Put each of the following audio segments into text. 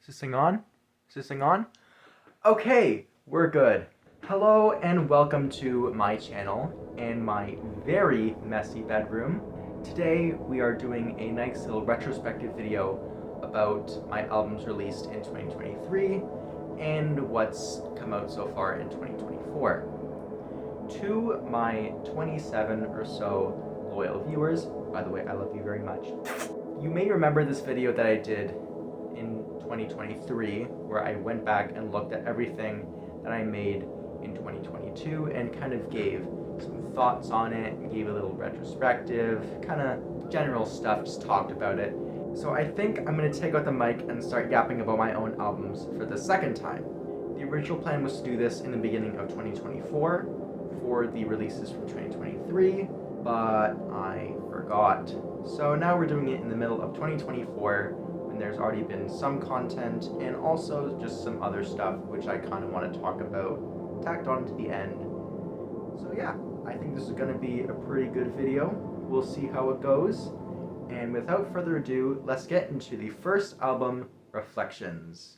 Is this thing on? Is this thing on? Okay, we're good. Hello and welcome to my channel and my very messy bedroom. Today we are doing a nice little retrospective video about my albums released in 2023 and what's come out so far in 2024. To my 27 or so loyal viewers, by the way, I love you very much. You may remember this video that I did in 2023 where I went back and looked at everything that I made in 2022 and kind of gave some thoughts on it, and gave a little retrospective, kind of general stuff, just talked about it. So I think I'm going to take out the mic and start yapping about my own albums for the second time. The original plan was to do this in the beginning of 2024 for the releases from 2023, but I forgot. So now we're doing it in the middle of 2024 when there's already been some content and also just some other stuff which I kind of want to talk about tacked on to the end. So yeah, I think this is going to be a pretty good video. We'll see how it goes. And without further ado, let's get into the first album, Reflections.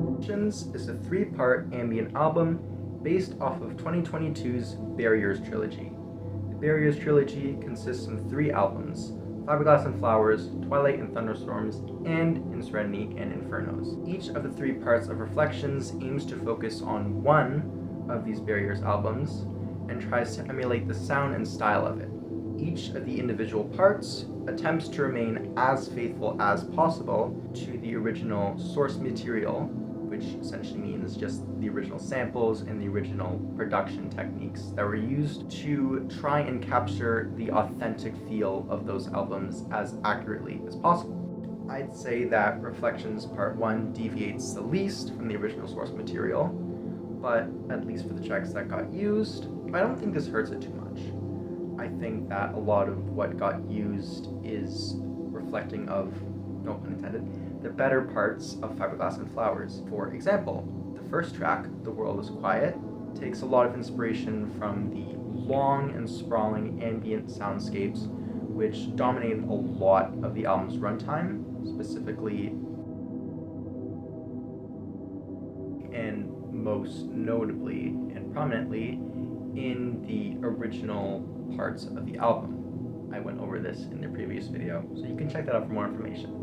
Reflections is a three-part ambient album based off of 2022's Barriers trilogy. The Barriers trilogy consists of three albums: Fiberglass and Flowers, Twilight and Thunderstorms, and In Serenity and Infernos. Each of the three parts of Reflections aims to focus on one of these Barriers albums and tries to emulate the sound and style of it. Each of the individual parts attempts to remain as faithful as possible to the original source material, which essentially means just the original samples and the original production techniques that were used to try and capture the authentic feel of those albums as accurately as possible. I'd say that Reflections Part 1 deviates the least from the original source material, but at least for the tracks that got used, I don't think this hurts it too much. I think that a lot of what got used is reflecting of, no pun intended, the better parts of Fiberglass and Flowers. For example, the first track, The World is Quiet, takes a lot of inspiration from the long and sprawling ambient soundscapes which dominated a lot of the album's runtime, specifically and most notably and prominently in the original parts of the album. I went over this in the previous video, so you can check that out for more information.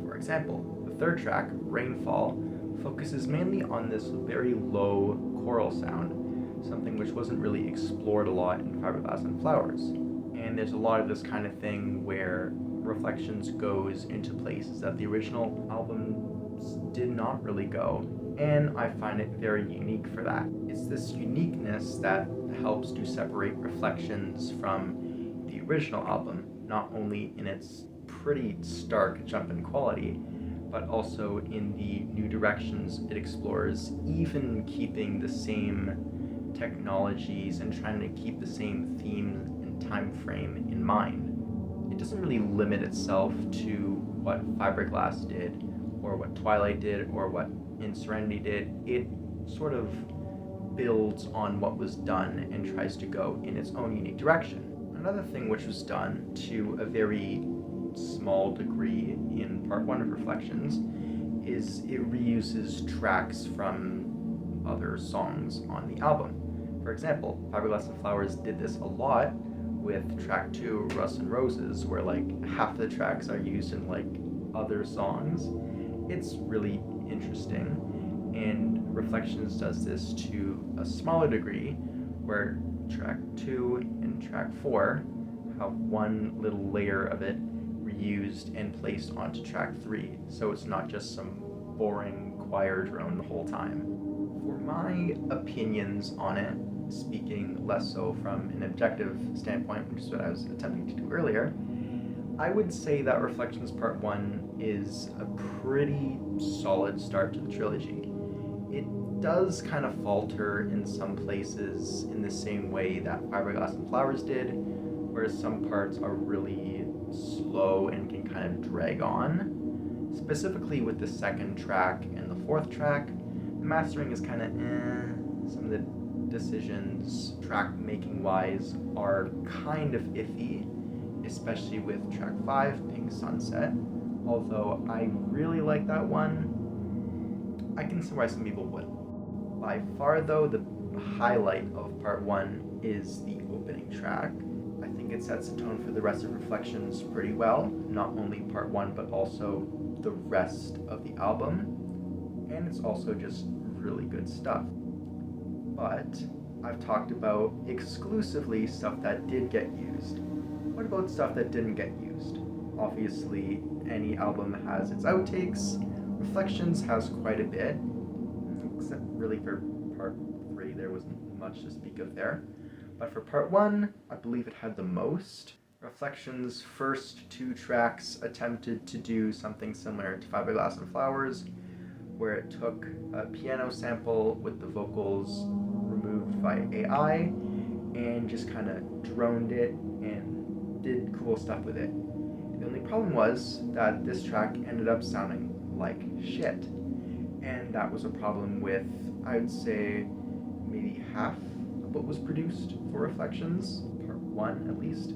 For example, the third track, Rainfall, focuses mainly on this very low choral sound, something which wasn't really explored a lot in Fiberglass and Flowers. And there's a lot of this kind of thing where Reflections goes into places that the original albums did not really go, and I find it very unique for that. It's this uniqueness that helps to separate Reflections from the original album, not only in its pretty stark jump in quality, but also in the new directions it explores, even keeping the same technologies and trying to keep the same theme and time frame in mind. It doesn't really limit itself to what Fiberglass did, or what Twilight did, or what In Serenity did. It sort of builds on what was done and tries to go in its own unique direction. Another thing which was done to a very small degree in part 1 of Reflections is it reuses tracks from other songs on the album. For example, Fiberglass and Flowers did this a lot with track 2, Rust and Roses, where like half the tracks are used in like other songs. It's really interesting, and Reflections does this to a smaller degree, where track 2 and track 4 have one little layer of it reused and placed onto track 3, so it's not just some boring choir drone the whole time. For my opinions on it, speaking less so from an objective standpoint, which is what I was attempting to do earlier, I would say that Reflections Part 1 is a pretty solid start to the trilogy. It does kind of falter in some places in the same way that Fiberglass and Flowers did, where some parts are really slow and can kind of drag on. Specifically with the second track and the fourth track, the mastering is kind of Some of the decisions track making wise are kind of iffy, especially with track 5, Pink Sunset. Although I really like that one, I can see why some people wouldn't. By far though, the highlight of part 1 is the opening track. I think it sets the tone for the rest of Reflections pretty well, not only part 1 but also the rest of the album, and it's also just really good stuff. But I've talked about exclusively stuff that did get used. What about stuff that didn't get used? Obviously, any album has its outtakes. Reflections has quite a bit, except really for part 3 there wasn't much to speak of there. But for part 1, I believe it had the most. Reflections' first 2 tracks attempted to do something similar to Fiberglass and Flowers, where it took a piano sample with the vocals removed by AI and just kind of droned it and did cool stuff with it. The only problem was that this track ended up sounding like shit, and that was a problem with, I would say, maybe half of what was produced for Reflections, part 1 at least.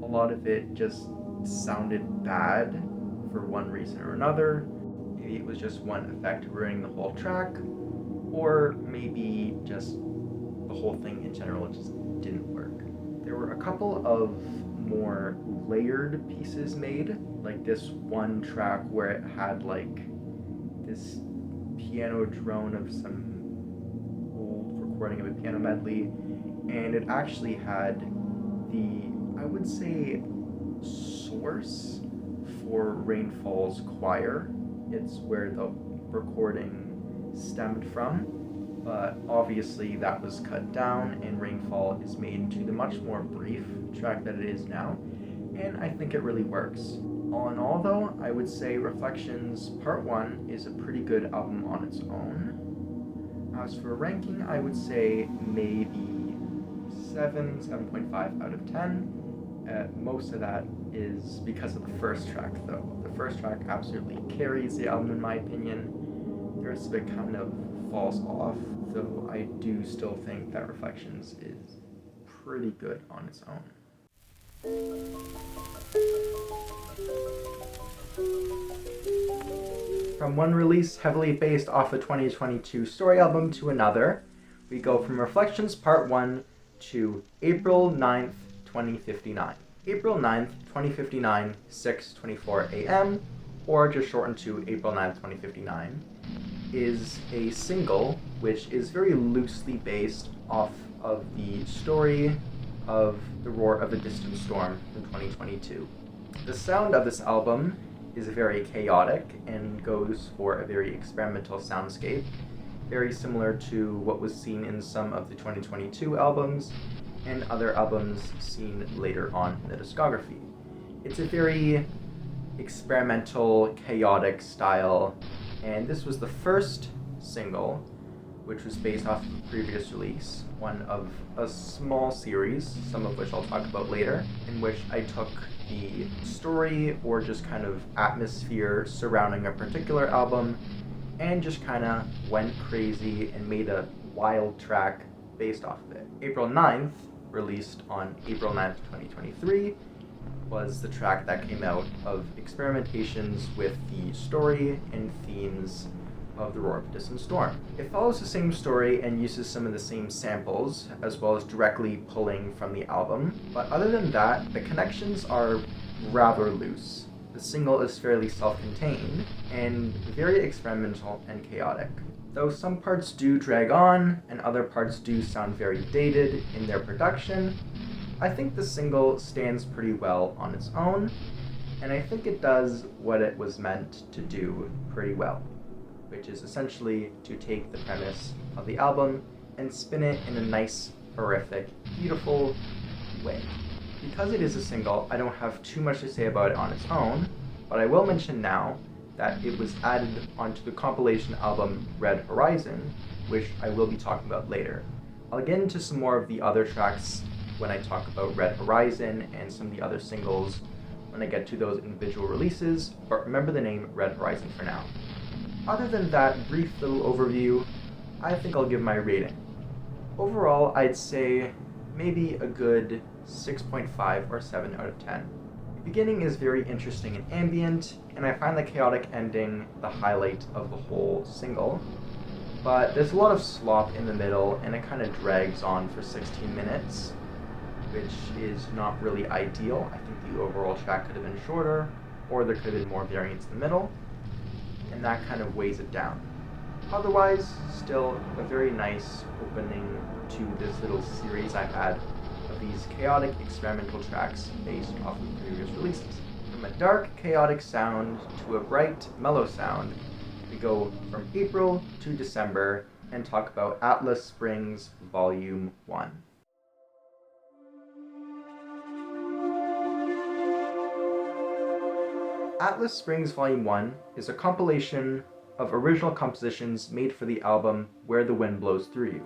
A lot of it just sounded bad for one reason or another. Maybe it was just one effect ruining the whole track, or maybe just the whole thing in general just didn't work. There were a couple of more layered pieces made, like this one track where it had like this piano drone of some old recording of a piano medley, and it actually had the, I would say, source for Rainfall's choir. It's where the recording stemmed from, but obviously that was cut down and Rainfall is made into the much more brief track that it is now, and I think it really works. All in all though, I would say Reflections Part 1 is a pretty good album on its own. As for ranking, I would say maybe 7.5 out of 10. Most of that is because of the first track though. The first track absolutely carries the album in my opinion. The rest of it kind of falls off, though I do still think that Reflections is pretty good on its own. From one release heavily based off the 2022 story album to another, we go from Reflections Part 1 to April 9th, 2059. April 9th, 2059, 6:24 a.m., or just shortened to April 9th, 2059, is a single which is very loosely based off of the story of The Roar of a Distant Storm from 2022. The sound of this album is very chaotic and goes for a very experimental soundscape, very similar to what was seen in some of the 2022 albums and other albums seen later on in the discography. It's a very experimental, chaotic style, and this was the first single, which was based off of a previous release, one of a small series, some of which I'll talk about later, in which I took the story or just kind of atmosphere surrounding a particular album and just kind of went crazy and made a wild track based off of it. April 9th, released on April 9th, 2023, was the track that came out of experimentations with the story and themes of The Roar of a Distant Storm. It follows the same story and uses some of the same samples, as well as directly pulling from the album, but other than that, the connections are rather loose. The single is fairly self-contained and very experimental and chaotic. Though some parts do drag on and other parts do sound very dated in their production, I think the single stands pretty well on its own, and I think it does what it was meant to do pretty well, which is essentially to take the premise of the album and spin it in a nice, horrific, beautiful way. Because it is a single, I don't have too much to say about it on its own, but I will mention now that it was added onto the compilation album Red Horizon, which I will be talking about later. I'll get into some more of the other tracks when I talk about Red Horizon and some of the other singles when I get to those individual releases, but remember the name Red Horizon for now. Other than that brief little overview, I think I'll give my rating. Overall, I'd say maybe a good 6.5 or 7 out of 10. The beginning is very interesting and ambient, and I find the chaotic ending the highlight of the whole single. But there's a lot of slop in the middle, and it kind of drags on for 16 minutes, which is not really ideal. I think the overall track could have been shorter, or there could have been more variance in the middle, and that kind of weighs it down. Otherwise, still a very nice opening to this little series I've had of these chaotic experimental tracks based off of previous releases. From a dark, chaotic sound to a bright, mellow sound, we go from April to December and talk about Atlas Springs Volume 1. Atlas Springs Volume 1 is a compilation of original compositions made for the album Where the Wind Blows Through You.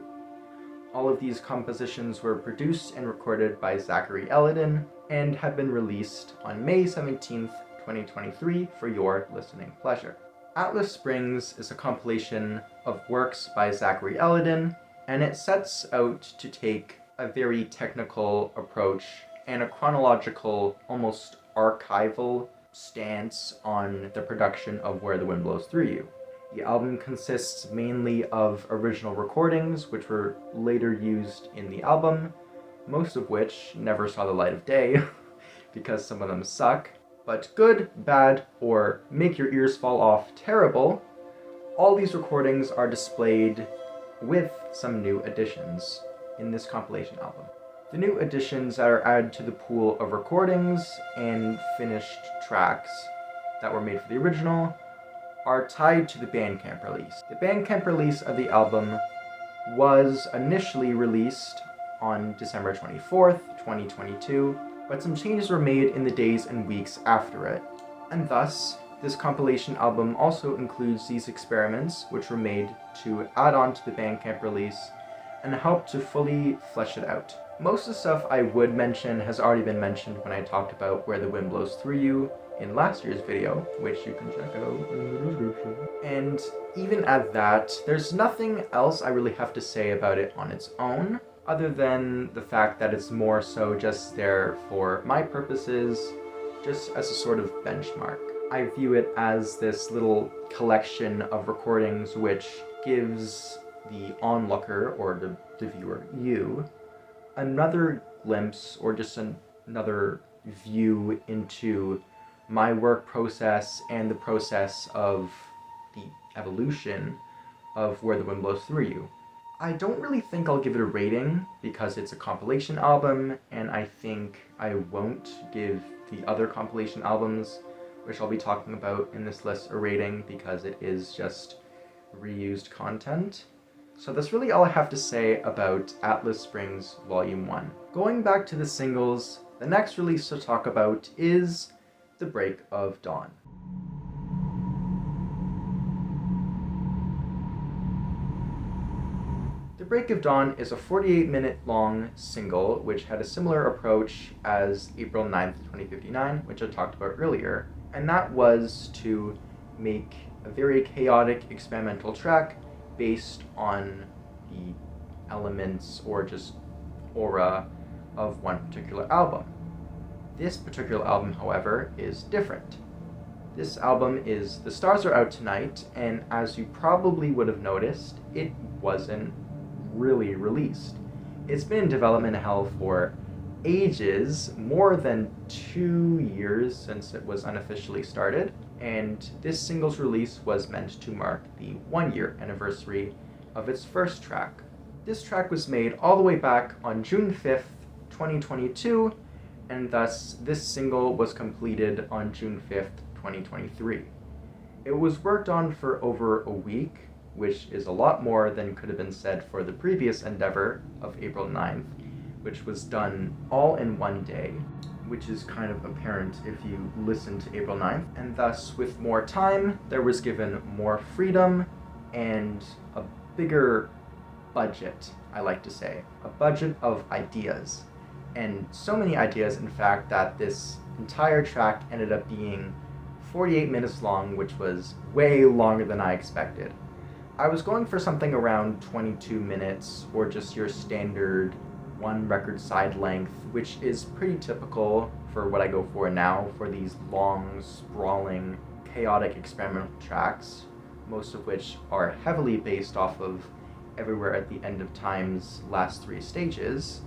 All of these compositions were produced and recorded by Zachary Elledin and have been released on May 17th, 2023 for your listening pleasure. Atlas Springs is a compilation of works by Zachary Elledin, and it sets out to take a very technical approach and a chronological, almost archival stance on the production of Where the Wind Blows Through You. The album consists mainly of original recordings, which were later used in the album, most of which never saw the light of day, because some of them suck. But good, bad, or make your ears fall off terrible, all these recordings are displayed with some new additions in this compilation album. The new additions that are added to the pool of recordings and finished tracks that were made for the original are tied to the Bandcamp release. The Bandcamp release of the album was initially released on December 24th, 2022, but some changes were made in the days and weeks after it. And thus, this compilation album also includes these experiments, which were made to add on to the Bandcamp release and help to fully flesh it out. Most of the stuff I would mention has already been mentioned when I talked about Where the Wind Blows Through You in last year's video, which you can check out in the description. And even at that, there's nothing else I really have to say about it on its own, other than the fact that it's more so just there for my purposes, just as a sort of benchmark. I view it as this little collection of recordings which gives the onlooker, or the viewer, you, another glimpse or just another view into my work process and the process of the evolution of Where the Wind Blows Through You. I don't really think I'll give it a rating because it's a compilation album, and I think I won't give the other compilation albums, which I'll be talking about in this list, a rating because it is just reused content. So that's really all I have to say about Atlas Springs Volume 1. Going back to the singles, the next release to talk about is The Break of Dawn. The Break of Dawn is a 48-minute long single which had a similar approach as April 9th, 2059, which I talked about earlier, and that was to make a very chaotic experimental track based on the elements or just aura of one particular album. This particular album, however, is different. This album is The Stars Are Out Tonight, and as you probably would have noticed, it wasn't really released. It's been in development hell for ages, more than 2 years since it was unofficially started, and this single's release was meant to mark the 1-year anniversary of its first track. This track was made all the way back on June 5th, 2022, and thus this single was completed on June 5th, 2023. It was worked on for over a week, which is a lot more than could have been said for the previous endeavor of April 9th, which was done all in one day, which is kind of apparent if you listen to April 9th. And thus, with more time, there was given more freedom and a bigger budget, I like to say. A budget of ideas. And so many ideas, in fact, that this entire track ended up being 48 minutes long, which was way longer than I expected. I was going for something around 22 minutes, or just your standard 1 record side length, which is pretty typical for what I go for now for these long, sprawling, chaotic experimental tracks, most of which are heavily based off of Everywhere at the End of Time's last 3 stages,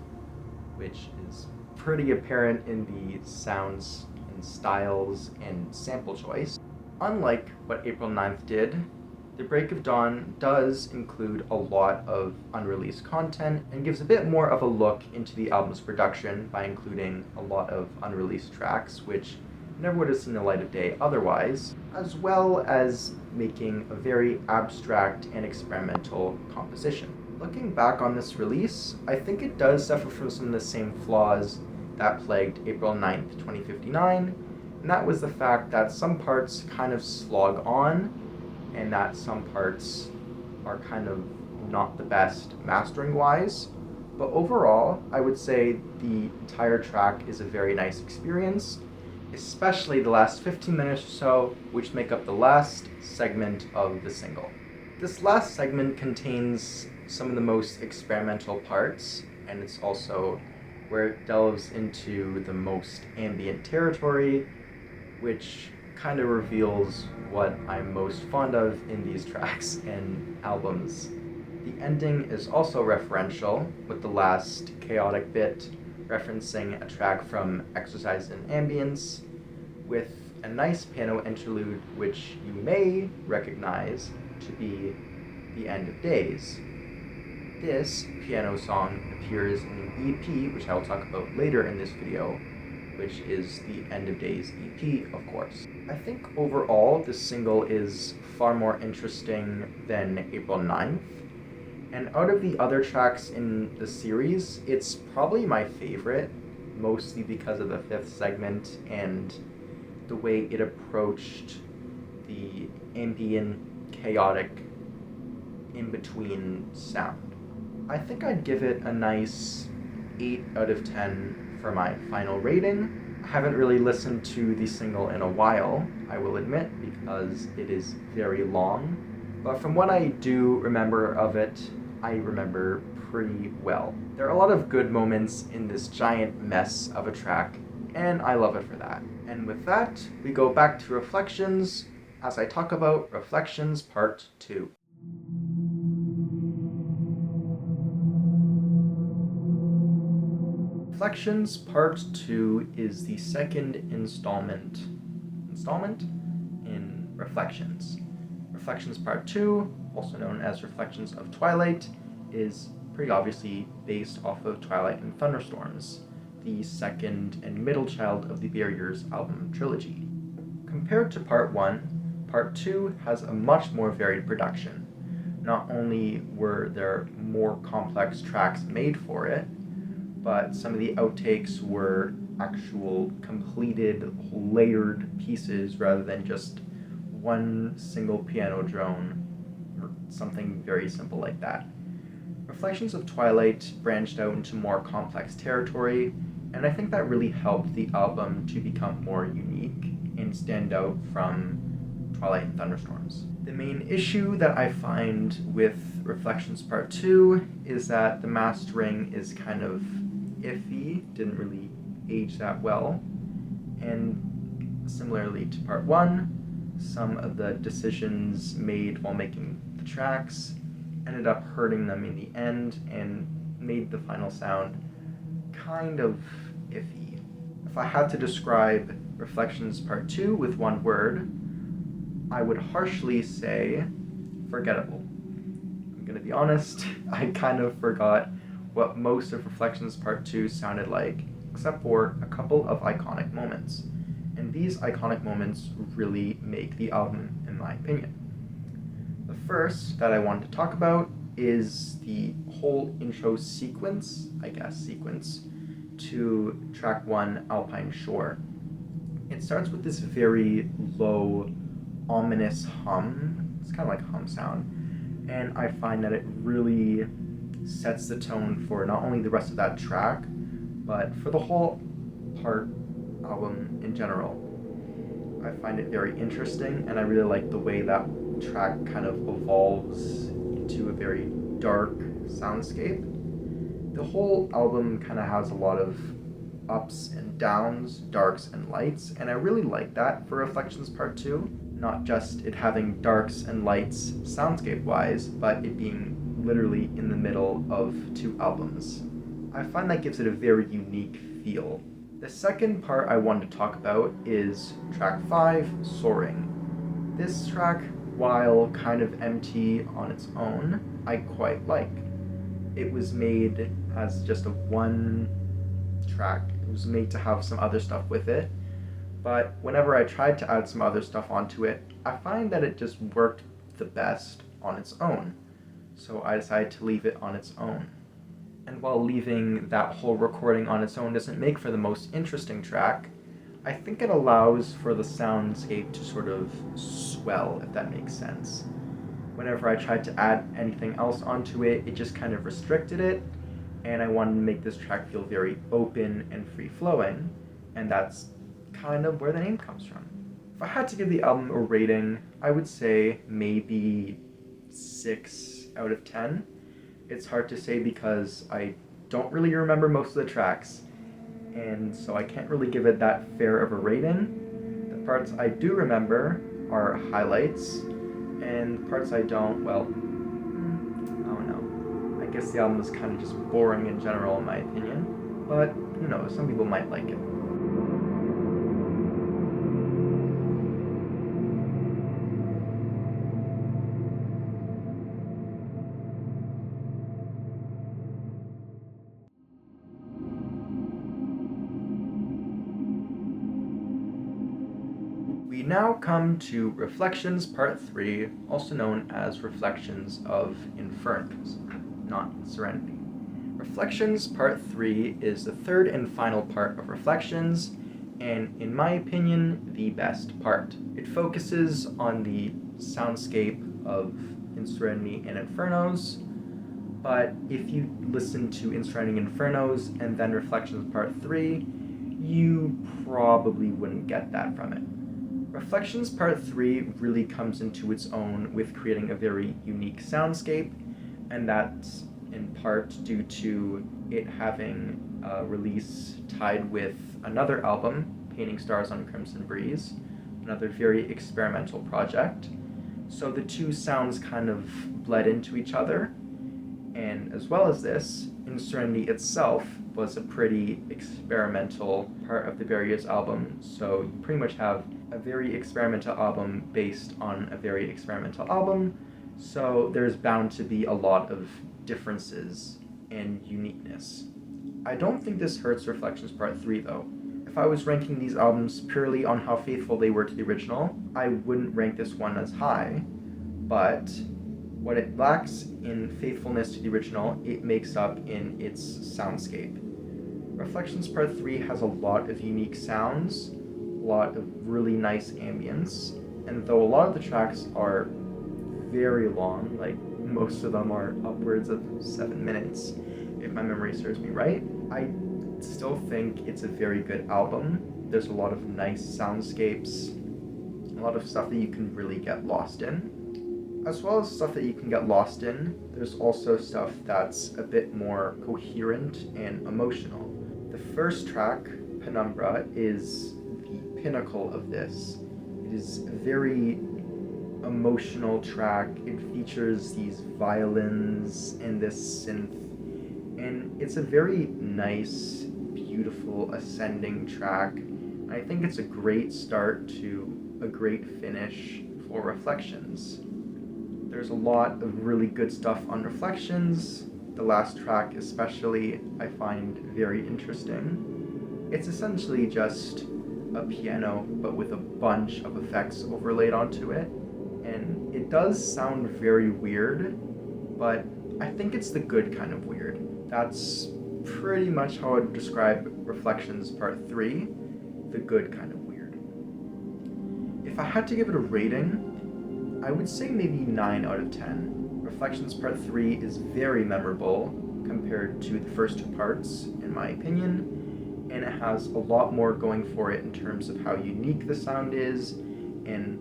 which is pretty apparent in the sounds and styles and sample choice. Unlike what April 9th did, The Break of Dawn does include a lot of unreleased content and gives a bit more of a look into the album's production by including a lot of unreleased tracks, which never would have seen the light of day otherwise, as well as making a very abstract and experimental composition. Looking back on this release, I think it does suffer from some of the same flaws that plagued April 9th, 2059, and that was the fact that some parts kind of slog on, and that some parts are kind of not the best mastering-wise. But overall, I would say the entire track is a very nice experience, especially the last 15 minutes or so, which make up the last segment of the single. This last segment contains some of the most experimental parts, and it's also where it delves into the most ambient territory, which kind of reveals what I'm most fond of in these tracks and albums. The ending is also referential, with the last chaotic bit referencing a track from Exercise in Ambience, with a nice piano interlude which you may recognize to be The End of Days. This piano song appears in an EP, which I will talk about later in this video, which is the End of Days EP, of course. I think overall this single is far more interesting than April 9th, and out of the other tracks in the series, it's probably my favorite, mostly because of the 5th segment and the way it approached the ambient, chaotic, in-between sound. I think I'd give it a nice 8 out of 10 for my final rating. I haven't really listened to the single in a while, I will admit, because it is very long, but from what I do remember of it, I remember pretty well. There are a lot of good moments in this giant mess of a track, and I love it for that. And with that, we go back to Reflections as I talk about Reflections Part 2. Reflections Part 2 is the second installment in Reflections. Reflections Part 2, also known as Reflections of Twilight, is pretty obviously based off of Twilight and Thunderstorms, the second and middle child of the Barriers album trilogy. Compared to Part 1, Part 2 has a much more varied production. Not only were there more complex tracks made for it, but some of the outtakes were actual completed, layered pieces rather than just one single piano drone or something very simple like that. Reflections of Twilight branched out into more complex territory, and I think that really helped the album to become more unique and stand out from Twilight and Thunderstorms. The main issue that I find with Reflections Part 2 is that the mastering is kind of iffy, didn't really age that well, and similarly to Part 1, some of the decisions made while making the tracks ended up hurting them in the end and made the final sound kind of iffy. If I had to describe Reflections Part 2 with one word, I would harshly say forgettable. I'm gonna be honest, I kind of forgot what most of Reflections Part 2 sounded like, except for a couple of iconic moments. And these iconic moments really make the album, in my opinion. The first that I wanted to talk about is the whole intro sequence, to track 1, Alpine Shore. It starts with this very low, ominous hum. It's kind of like hum sound. And I find that it really sets the tone for not only the rest of that track, but for the whole part album in general. I find it very interesting, and I really like the way that track kind of evolves into a very dark soundscape. The whole album kind of has a lot of ups and downs, darks and lights, and I really like that for Reflections Part 2. Not just it having darks and lights soundscape-wise, but it being literally in the middle of two albums. I find that gives it a very unique feel. The second part I wanted to talk about is track 5, Soaring. This track, while kind of empty on its own, I quite like. It was made as just a one track. It was made to have some other stuff with it, but whenever I tried to add some other stuff onto it, I find that it just worked the best on its own. So I decided to leave it on its own. And while leaving that whole recording on its own doesn't make for the most interesting track, I think it allows for the soundscape to sort of swell, if that makes sense. Whenever I tried to add anything else onto it, it just kind of restricted it, and I wanted to make this track feel very open and free-flowing, and that's kind of where the name comes from. If I had to give the album a rating, I would say maybe 6 out of 10. It's hard to say because I don't really remember most of the tracks, and so I can't really give it that fair of a rating. The parts I do remember are highlights, and the parts I don't, well, I don't know. I guess the album is kind of just boring in general in my opinion, but who knows, some people might like it. We now come to Reflections Part 3, also known as Reflections of Infernos, not Serenity. Reflections Part 3 is the third and final part of Reflections, and in my opinion, the best part. It focuses on the soundscape of In Serenity and Infernos, but if you listen to In Serenity and Infernos and then Reflections Part 3, you probably wouldn't get that from it. Reflections Part 3 really comes into its own with creating a very unique soundscape, and that's in part due to it having a release tied with another album, Painting Stars on Crimson Breeze, another very experimental project. So the two sounds kind of bled into each other, and as well as this, In Serenity itself was a pretty experimental part of the various albums, so you pretty much have a very experimental album based on a very experimental album, so there's bound to be a lot of differences and uniqueness. I don't think this hurts Reflections Part 3 though. If I was ranking these albums purely on how faithful they were to the original, I wouldn't rank this one as high, but what it lacks in faithfulness to the original, it makes up in its soundscape. Reflections Part 3 has a lot of unique sounds, a lot of really nice ambience, and though a lot of the tracks are very long, like most of them are upwards of 7 minutes, if my memory serves me right, I still think it's a very good album. There's a lot of nice soundscapes, a lot of stuff that you can really get lost in. As well as stuff that you can get lost in, there's also stuff that's a bit more coherent and emotional. The first track, Penumbra, is the pinnacle of this. It is a very emotional track. It features these violins and this synth, and it's a very nice, beautiful, ascending track. And I think it's a great start to a great finish for Reflections. There's a lot of really good stuff on Reflections. The last track especially I find very interesting. It's essentially just a piano but with a bunch of effects overlaid onto it, and it does sound very weird, but I think it's the good kind of weird. That's pretty much how I would describe Reflections Part 3, the good kind of weird. If I had to give it a rating, I would say maybe 9 out of 10. Reflections Part 3 is very memorable compared to the first two parts, in my opinion, and it has a lot more going for it in terms of how unique the sound is, and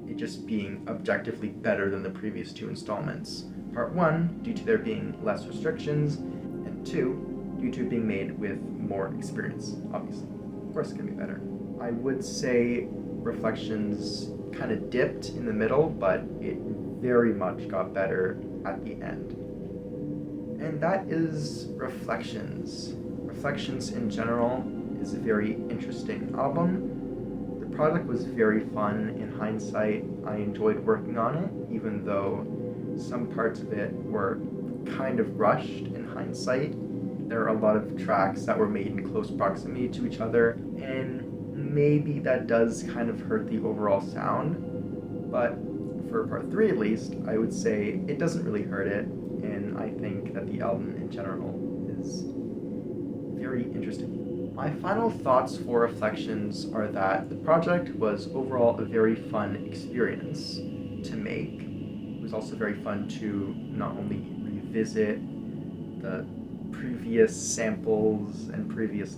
it just being objectively better than the previous two installments. Part 1, due to there being less restrictions, and 2, YouTube being made with more experience, obviously. Of course it can be better. I would say Reflections kind of dipped in the middle, but it very much got better at the end. And that is Reflections. Reflections in general is a very interesting album. The project was very fun in hindsight. I enjoyed working on it, even though some parts of it were kind of rushed in hindsight. There are a lot of tracks that were made in close proximity to each other, and maybe that does kind of hurt the overall sound, but for part 3 at least, I would say it doesn't really hurt it, and I think that the album in general is very interesting. My final thoughts for Reflections are that the project was overall a very fun experience to make. It was also very fun to not only revisit the previous samples and previous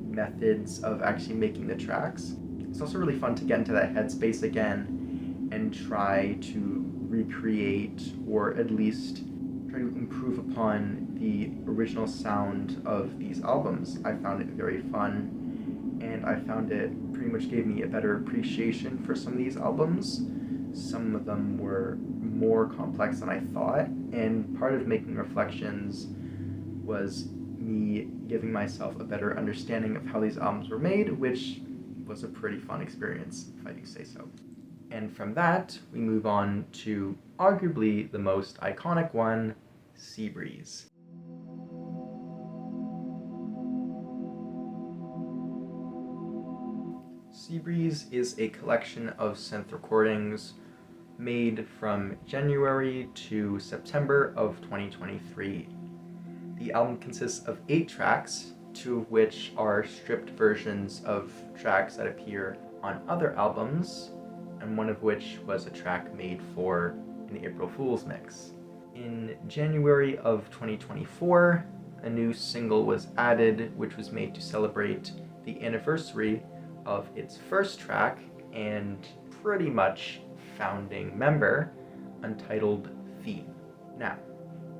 methods of actually making the tracks. It's also really fun to get into that headspace again and try to recreate, or at least try to improve upon, the original sound of these albums. I found it very fun, and I found it pretty much gave me a better appreciation for some of these albums. Some of them were more complex than I thought, and part of making Reflections was me giving myself a better understanding of how these albums were made, which was a pretty fun experience, if I do say so. And from that, we move on to arguably the most iconic one, Seabreeze. Seabreeze is a collection of synth recordings made from January to September of 2023. The album consists of 8 tracks, 2 of which are stripped versions of tracks that appear on other albums, and one of which was a track made for an April Fool's mix. In January of 2024, a new single was added, which was made to celebrate the anniversary of its first track and pretty much founding member, Untitled Theme. Now,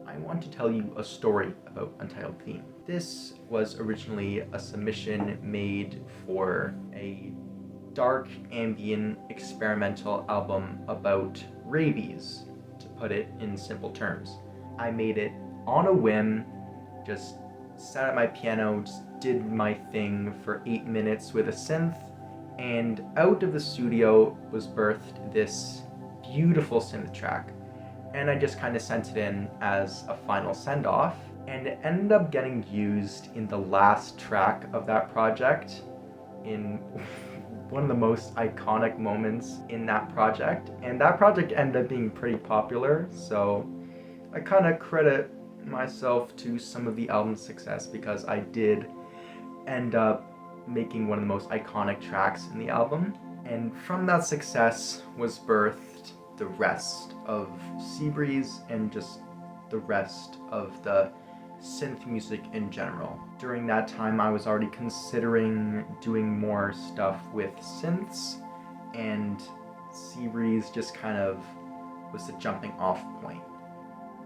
I want to tell you a story about Untitled Theme. This was originally a submission made for a dark ambient experimental album about rabies, to put it in simple terms. I made it on a whim, just sat at my piano, just did my thing for 8 minutes with a synth, and out of the studio was birthed this beautiful synth track. And I just kind of sent it in as a final send-off, and it ended up getting used in the last track of that project, in one of the most iconic moments in that project. And that project ended up being pretty popular, so I kind of credit myself to some of the album's success, because I did end up making one of the most iconic tracks in the album. And from that success was birthed the rest of Seabreeze and just the rest of the synth music in general. During that time, I was already considering doing more stuff with synths, and Seabreeze just kind of was the jumping off point.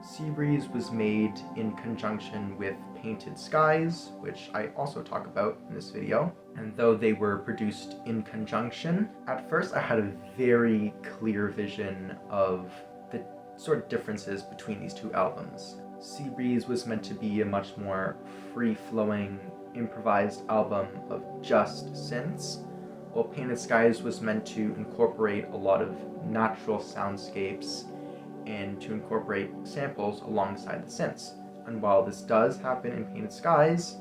Seabreeze was made in conjunction with Painted Skies, which I also talk about in this video. And though they were produced in conjunction, at first I had a very clear vision of the sort of differences between these two albums. Seabreeze was meant to be a much more free-flowing, improvised album of just synths, while Painted Skies was meant to incorporate a lot of natural soundscapes and to incorporate samples alongside the synths. And while this does happen in Painted Skies,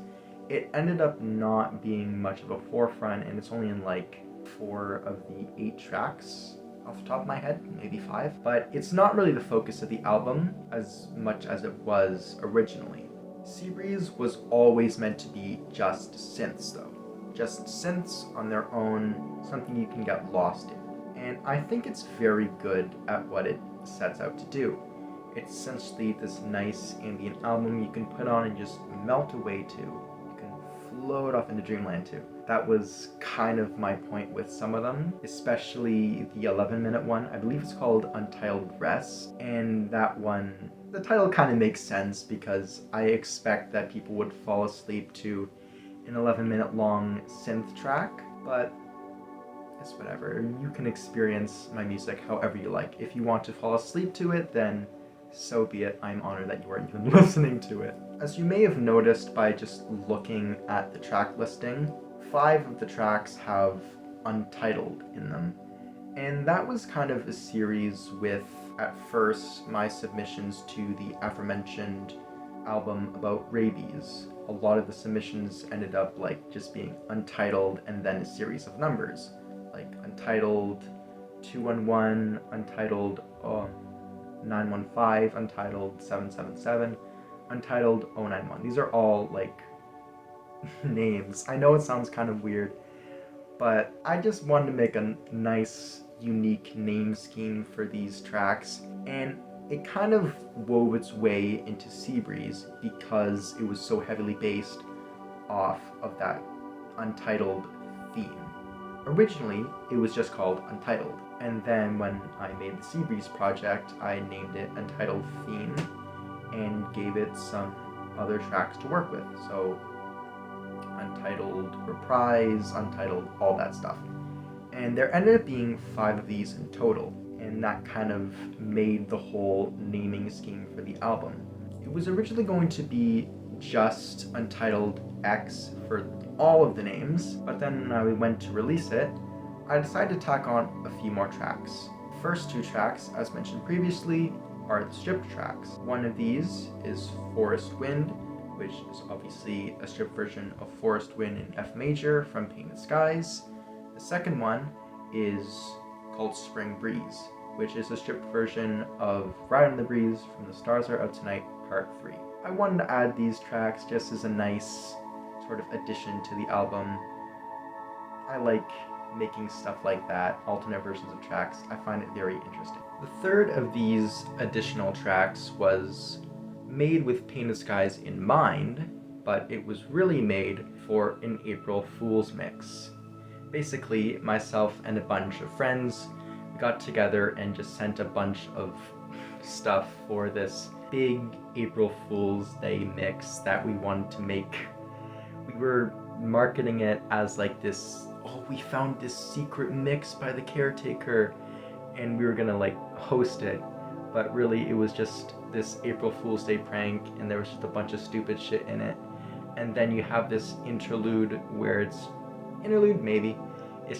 it ended up not being much of a forefront, and it's only in 4 of the 8 tracks off the top of my head, maybe 5. But it's not really the focus of the album as much as it was originally. Seabreeze was always meant to be just synths though. Just synths on their own, something you can get lost in. And I think it's very good at what it sets out to do. It's essentially this nice ambient album you can put on and just melt away to. You can explode off into dreamland too. That was kind of my point with some of them, especially the 11-minute one. I believe it's called Untitled Rest, and that one, the title kind of makes sense because I expect that people would fall asleep to an 11-minute long synth track, but it's whatever. You can experience my music however you like. If you want to fall asleep to it, then so be it. I'm honored that you are even listening to it. As you may have noticed by just looking at the track listing, 5 of the tracks have Untitled in them. And that was kind of a series with, at first, my submissions to the aforementioned album about rabies. A lot of the submissions ended up like just being Untitled and then a series of numbers. Like Untitled 211, Untitled 915, Untitled 777, Untitled 091. These are all like names. I know it sounds kind of weird, but I just wanted to make a nice, unique name scheme for these tracks, and it kind of wove its way into Seabreeze because it was so heavily based off of that Untitled theme. Originally, it was just called Untitled, and then when I made the Seabreeze project, I named it Untitled Theme and gave it some other tracks to work with. So Untitled Reprise, Untitled, all that stuff. And there ended up being 5 of these in total, and that kind of made the whole naming scheme for the album. It was originally going to be just Untitled X for all of the names, but then when I went to release it, I decided to tack on a few more tracks. The first 2 tracks, as mentioned previously, are the stripped tracks. One of these is Forest Wind, which is obviously a stripped version of Forest Wind in F major from Painted Skies. The second one is called Spring Breeze, which is a stripped version of Ride on the Breeze from The Stars Are Out Tonight Part 3. I wanted to add these tracks just as a nice sort of addition to the album. I like making stuff like that, alternate versions of tracks. I find it very interesting. The third of these additional tracks was made with Painted Skies in mind, but it was really made for an April Fool's mix. Basically, myself and a bunch of friends got together and just sent a bunch of stuff for this big April Fool's Day mix that we wanted to make. We were marketing it as like this, oh, we found this secret mix by the caretaker, and we were gonna like host it, but really it was just this April Fool's Day prank, and there was just a bunch of stupid shit in it. And then you have this interlude where it's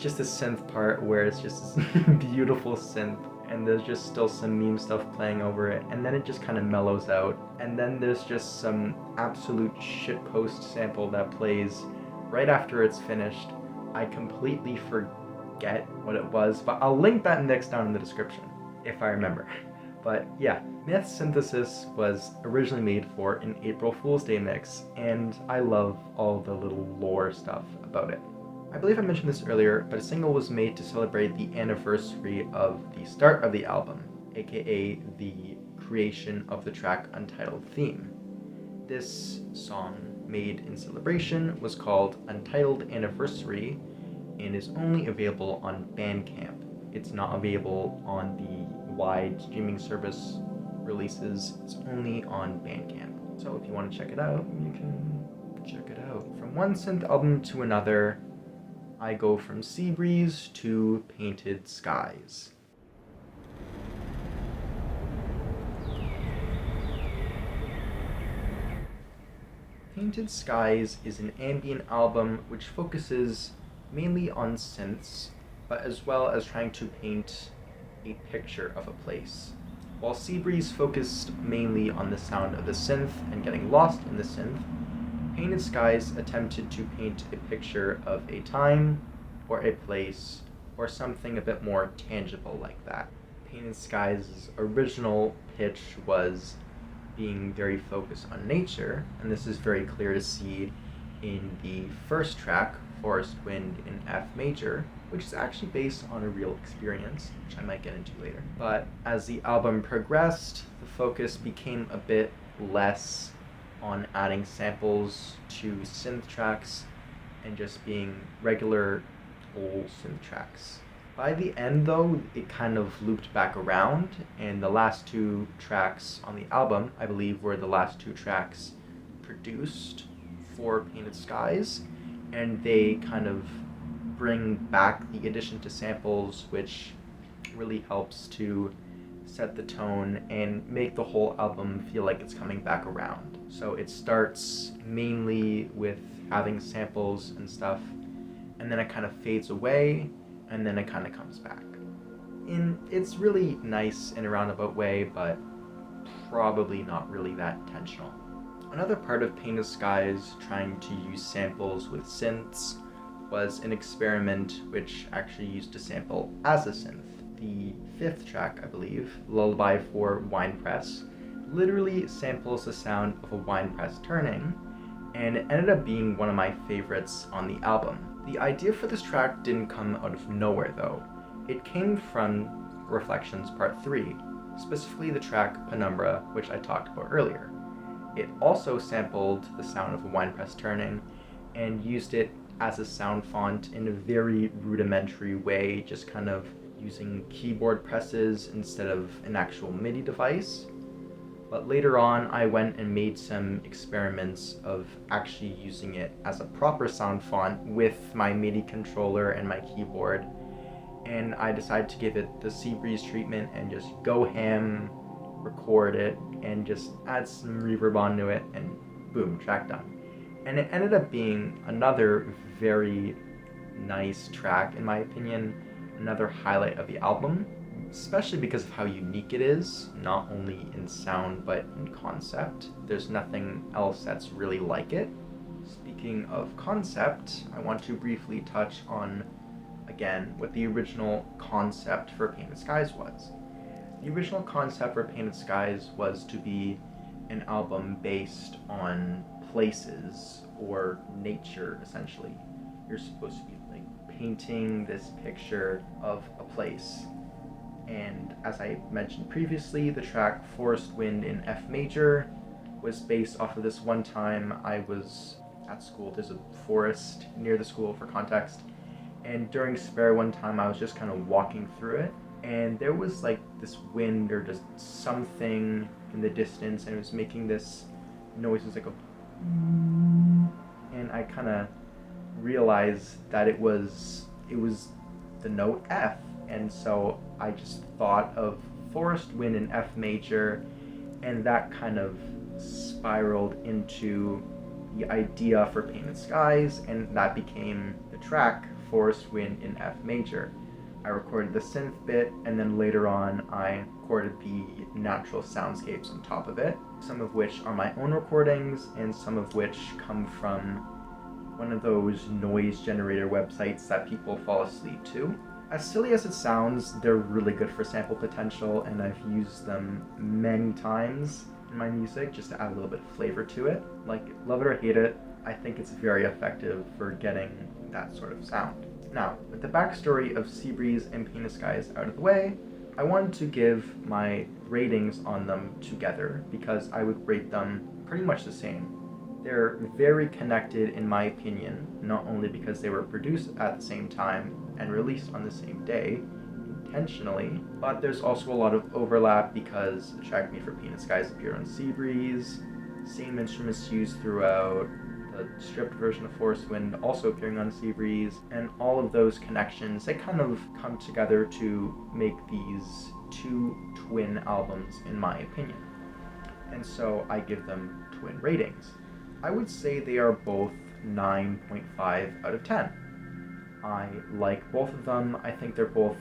just this synth part where it's just this beautiful synth, and there's just still some meme stuff playing over it, and then it just kind of mellows out, and then there's just some absolute shitpost sample that plays right after it's finished. I completely forget what it was, but I'll link that mix down in the description if I remember. But yeah, Myth Synthesis was originally made for an April Fool's Day mix, and I love all the little lore stuff about it. I believe I mentioned this earlier, but a single was made to celebrate the anniversary of the start of the album, aka the creation of the track Untitled Theme. This song, made in celebration, was called Untitled Anniversary and is only available on Bandcamp. It's not available on the wide streaming service releases. It's only on Bandcamp. So if you want to check it out, you can check it out. From one synth album to another, I go from Seabreeze to Painted Skies. Painted Skies is an ambient album which focuses mainly on synths, but as well as trying to paint a picture of a place. While Seabreeze focused mainly on the sound of the synth and getting lost in the synth, Painted Skies attempted to paint a picture of a time, or a place, or something a bit more tangible like that. Painted Skies' original pitch was being very focused on nature, and this is very clear to see in the first track, Forest Wind in F major, which is actually based on a real experience, which I might get into later. But as the album progressed, the focus became a bit less on adding samples to synth tracks and just being regular old synth tracks. By the end, though, it kind of looped back around, and the last two tracks on the album, I believe, were the last two tracks produced for Painted Skies, and they kind of bring back the addition to samples, which really helps to set the tone and make the whole album feel like it's coming back around. So it starts mainly with having samples and stuff, and then it kind of fades away, and then it kind of comes back. And it's really nice in a roundabout way, but probably not really that intentional. Another part of Painted Skies trying to use samples with synths was an experiment which actually used a sample as a synth. The fifth track, I believe, Lullaby for Wine Press, literally samples the sound of a wine press turning, and it ended up being one of my favorites on the album. The idea for this track didn't come out of nowhere though. It came from Reflections Part 3, specifically the track Penumbra, which I talked about earlier. It also sampled the sound of a wine press turning and used it as a sound font in a very rudimentary way, just kind of using keyboard presses instead of an actual MIDI device. But later on, I went and made some experiments of actually using it as a proper sound font with my MIDI controller and my keyboard, and I decided to give it the Seabreeze treatment and just go ham, record it, and just add some reverb onto it, and boom, track done. And it ended up being another very nice track, in my opinion, another highlight of the album, especially because of how unique it is, not only in sound but in concept. There's nothing else that's really like it. Speaking of concept, I want to briefly touch on, again, what the original concept for Painted Skies was. The original concept for Painted Skies was to be an album based on places or nature, essentially. You're supposed to be like painting this picture of a place. And as I mentioned previously, the track Forest Wind in F major was based off of this one time I was at school. There's a forest near the school, for context, and during spare one time I was just kind of walking through it, and there was like this wind or just something in the distance, and it was making this noise. It was like a, and I kind of realized that it was the note F, and so I just thought of Forest Wind in F major, and that kind of spiraled into the idea for Painted Skies, and that became the track Forest Wind in F major. I recorded the synth bit, and then later on I recorded the natural soundscapes on top of it, some of which are my own recordings, and some of which come from one of those noise generator websites that people fall asleep to. As silly as it sounds, they're really good for sample potential, and I've used them many times in my music just to add a little bit of flavor to it. Like, love it or hate it, I think it's very effective for getting that sort of sound. Now, with the backstory of Seabreeze and Painted Skies out of the way, I wanted to give my ratings on them together because I would rate them pretty much the same. They're very connected in my opinion, not only because they were produced at the same time and released on the same day, intentionally, but there's also a lot of overlap because the track made for Painted Skies appeared on Seabreeze, same instruments used throughout, the stripped version of Forest Wind also appearing on Seabreeze, and all of those connections, they kind of come together to make these two twin albums in my opinion. And so I give them twin ratings. I would say they are both 9.5 out of 10. I like both of them. I think they're both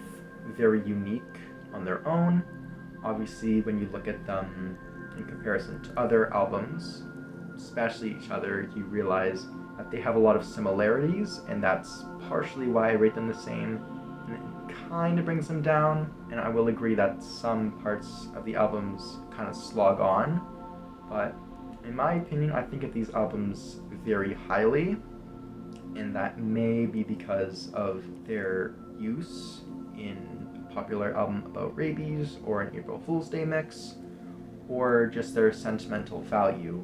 very unique on their own. Obviously, when you look at them in comparison to other albums, especially each other, you realize that they have a lot of similarities, and that's partially why I rate them the same, and it kind of brings them down. And I will agree that some parts of the albums kind of slog on, but in my opinion, I think of these albums very highly, and that may be because of their use in a popular album about rabies or an April Fool's Day mix, or just their sentimental value.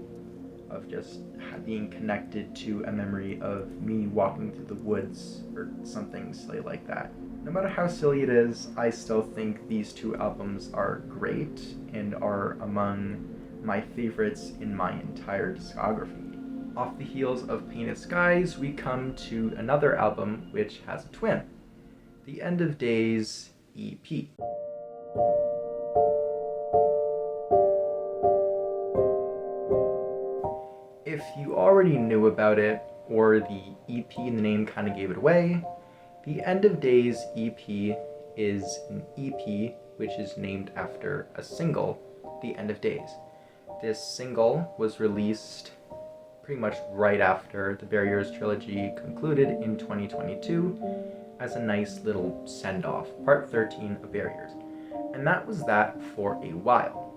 of just being connected to a memory of me walking through the woods or something silly like that. No matter how silly it is, I still think these two albums are great and are among my favorites in my entire discography. Off the heels of Painted Skies, we come to another album which has a twin, the End of Days EP. If you already knew about it, or the EP in the name kind of gave it away, the End of Days EP is an EP which is named after a single, The End of Days. This single was released pretty much right after the Barriers trilogy concluded in 2022 as a nice little send-off, part 13 of Barriers. And that was that for a while.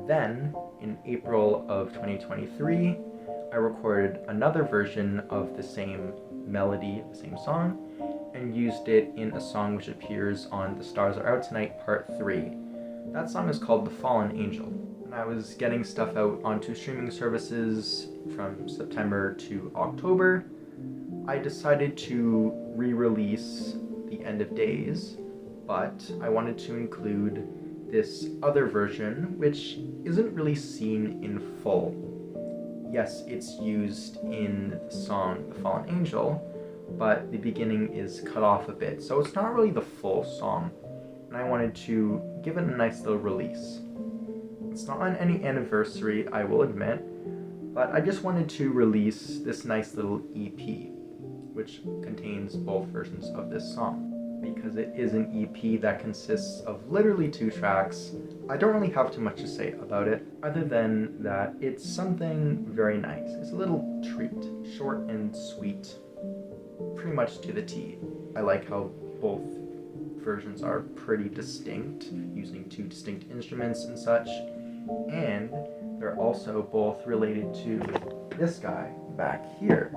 Then, in April of 2023, I recorded another version of the same melody, the same song, and used it in a song which appears on The Stars Are Out Tonight Part 3. That song is called The Fallen Angel. When I was getting stuff out onto streaming services from September to October, I decided to re-release The End of Days, but I wanted to include this other version, which isn't really seen in full. Yes, it's used in the song The Fallen Angel, but the beginning is cut off a bit, so it's not really the full song, and I wanted to give it a nice little release. It's not on any anniversary, I will admit, but I just wanted to release this nice little EP, which contains both versions of this song. Because it is an EP that consists of literally 2 tracks, I don't really have too much to say about it, other than that it's something very nice. It's a little treat, short and sweet, pretty much to the T. I like how both versions are pretty distinct, using 2 distinct instruments and such, and they're also both related to this guy back here.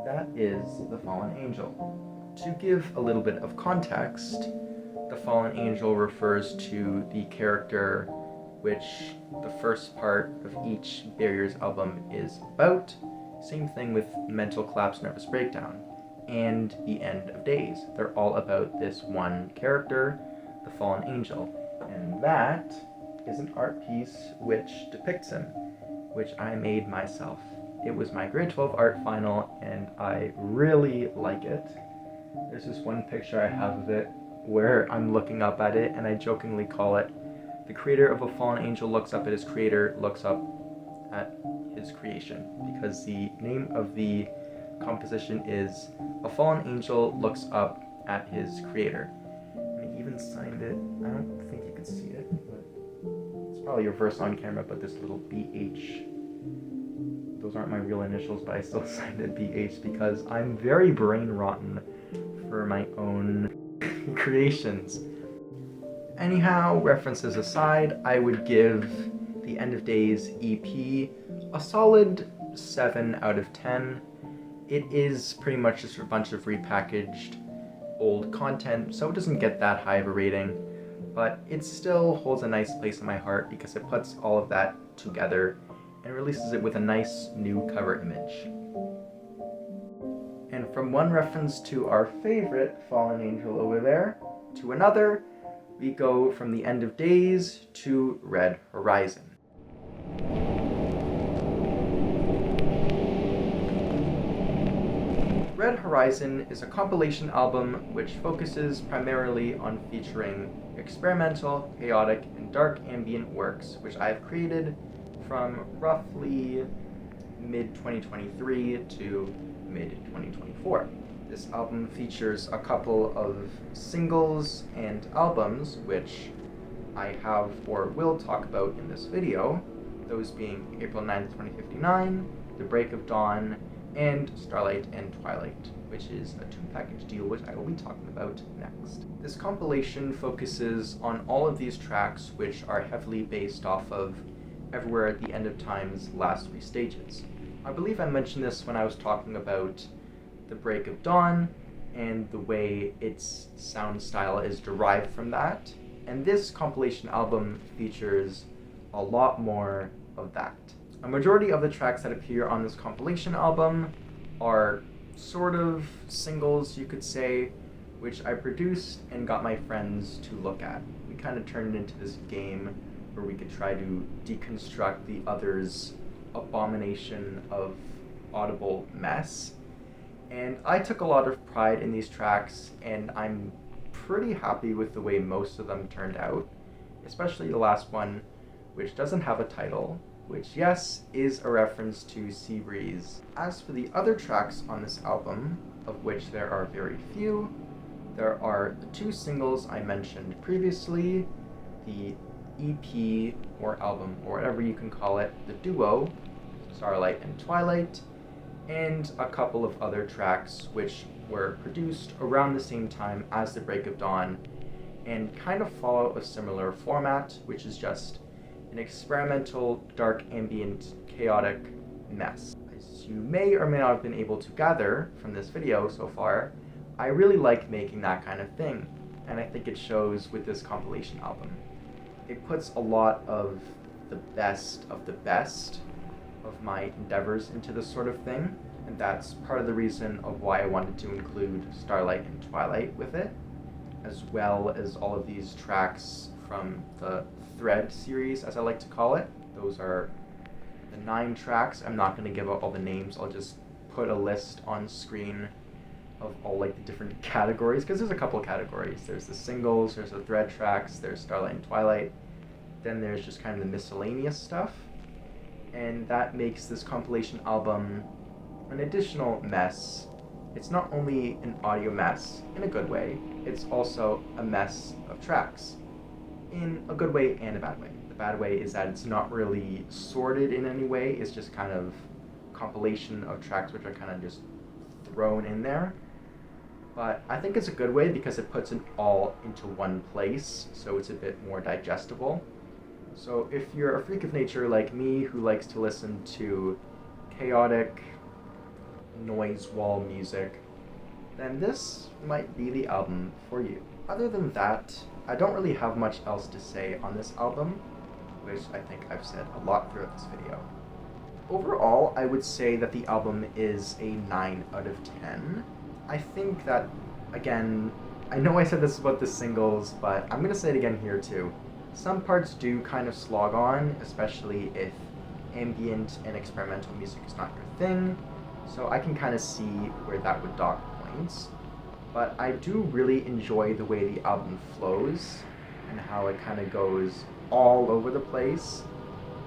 That is the Fallen Angel. To give a little bit of context, the Fallen Angel refers to the character which the first part of each Barriers album is about. Same thing with Mental Collapse, Nervous Breakdown, and The End of Days. They're all about this one character, the Fallen Angel. And that is an art piece which depicts him, which I made myself. It was my grade 12 art final, and I really like it. There's this one picture I have of it where I'm looking up at it, and I jokingly call it, the creator of a fallen angel looks up at his creator, looks up at his creation, because the name of the composition is A Fallen Angel Looks Up at His Creator. And he even signed it. I don't think you can see it, but it's probably reversed on camera, but this little BH. Those aren't my real initials, but I still signed it BH because I'm very brain rotten for my own creations. Anyhow, references aside, I would give the End of Days EP a solid 7 out of 10. It is pretty much just a bunch of repackaged old content, so it doesn't get that high of a rating, but it still holds a nice place in my heart because it puts all of that together and releases it with a nice new cover image. And from one reference to our favorite Fallen Angel over there to another, we go from the End of Days to Red Horizon. Red Horizon is a compilation album which focuses primarily on featuring experimental, chaotic, and dark ambient works which I have created from roughly mid-2023 to mid-2024. This album features a couple of singles and albums which I have or will talk about in this video, those being April 9th, 2059, The Break of Dawn, and Starlight and Twilight, which is a 2-package deal which I will be talking about next. This compilation focuses on all of these tracks which are heavily based off of Everywhere at the End of Time's last 3 stages. I believe I mentioned this when I was talking about The Break of Dawn and the way its sound style is derived from that, and this compilation album features a lot more of that. A majority of the tracks that appear on this compilation album are sort of singles, you could say, which I produced and got my friends to look at. We kind of turned it into this game where we could try to deconstruct the other's abomination of audible mess. And I took a lot of pride in these tracks, and I'm pretty happy with the way most of them turned out, especially the last one, which doesn't have a title, which, yes, is a reference to Seabreeze. As for the other tracks on this album, of which there are very few, there are the two singles I mentioned previously, the EP or album or whatever you can call it, the duo, Starlight and Twilight, and a couple of other tracks which were produced around the same time as The Break of Dawn and kind of follow a similar format, which is just an experimental, dark, ambient, chaotic mess. As you may or may not have been able to gather from this video so far, I really like making that kind of thing, and I think it shows with this compilation album. It puts a lot of the best of my endeavors into this sort of thing, and that's part of the reason of why I wanted to include Starlight and Twilight with it, as well as all of these tracks from the Thread series, as I like to call it. Those are the 9 tracks. I'm not going to give out all the names. I'll just put a list on screen of all like the different categories, because there's a couple of categories. There's the singles, there's the Thread tracks, there's Starlight and Twilight, then there's just kind of the miscellaneous stuff, and that makes this compilation album an additional mess. It's not only an audio mess in a good way, it's also a mess of tracks in a good way and a bad way. The bad way is that it's not really sorted in any way, it's just kind of compilation of tracks which are kind of just thrown in there. But I think it's a good way because it puts it all into one place, so it's a bit more digestible. So if you're a freak of nature like me who likes to listen to chaotic noise wall music, then this might be the album for you. Other than that, I don't really have much else to say on this album, which I think I've said a lot throughout this video. Overall, I would say that the album is a 9 out of 10. I think that, again, I know I said this about the singles, but I'm going to say it again here too. Some parts do kind of slog on, especially if ambient and experimental music is not your thing, so I can kind of see where that would dock points. But I do really enjoy the way the album flows and how it kind of goes all over the place,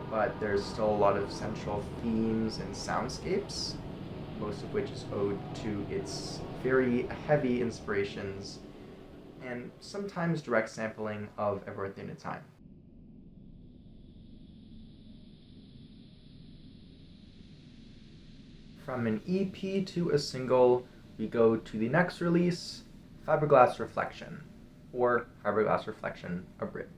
but there's still a lot of central themes and soundscapes, most of which is owed to its very heavy inspirations and sometimes direct sampling of Everything in Time. From an EP to a single, we go to the next release, Fiberglass Reflection, or Fiberglass Reflection Abridged.